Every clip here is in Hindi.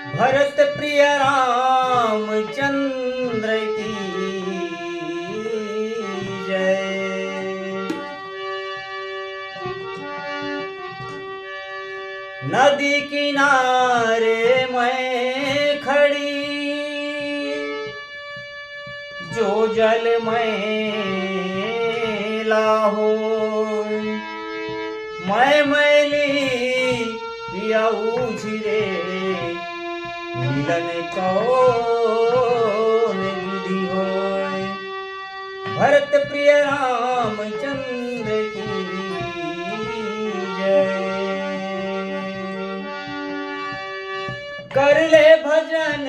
भरत प्रिय रामचंद्र की जय। नदी किनारे मैं खड़ी, जो जल मैला हो, मैं मैली पियाऊ झिरे, मिलन कौन विधि होय। भरत प्रिय रामचंद्र की जय। कर ले भजन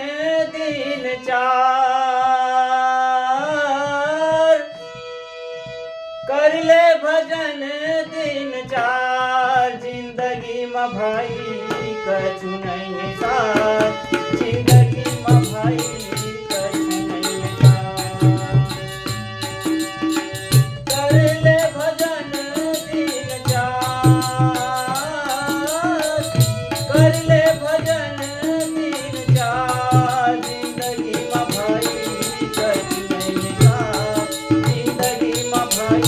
दीन चार, कर ले भजन दिन चार, जिंदगी में भाई कछु नहीं सार, जिंदगी में भाई कछु नहीं सार। कर ले भजन दिन चार, कर ले भजन दिन चार, जिंदगी में भाई कछु नहीं सार, जिंदगी में भाई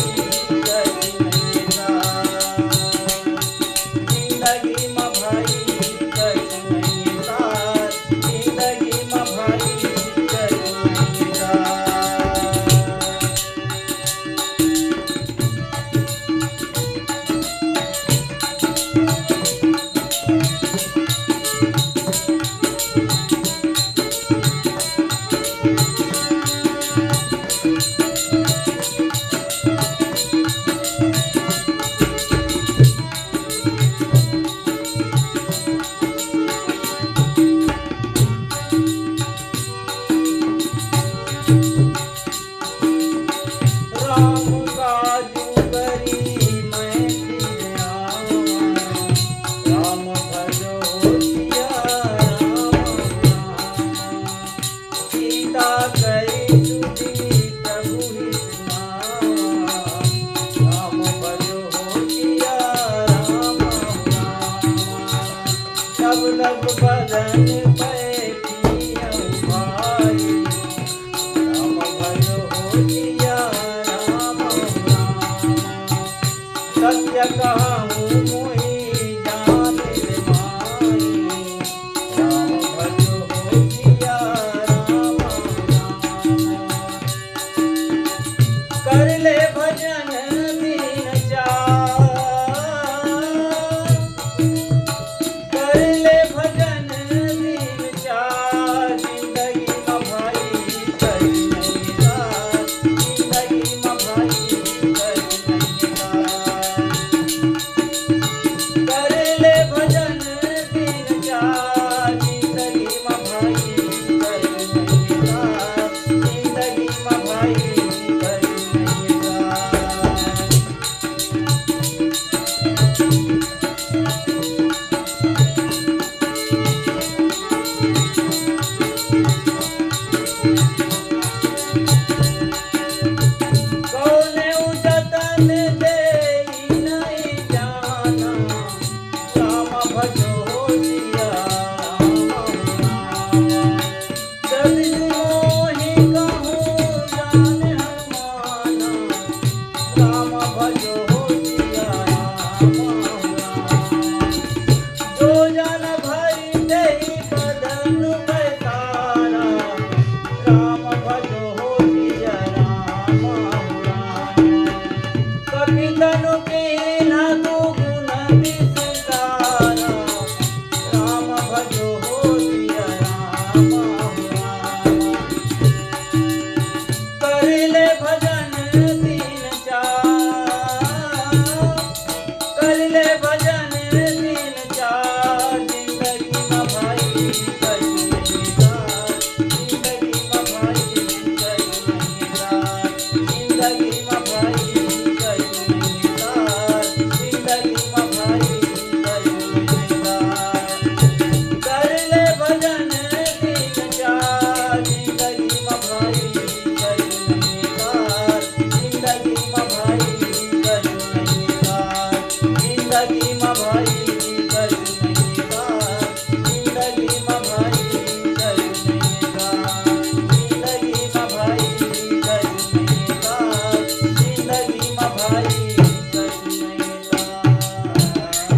सब लग बदन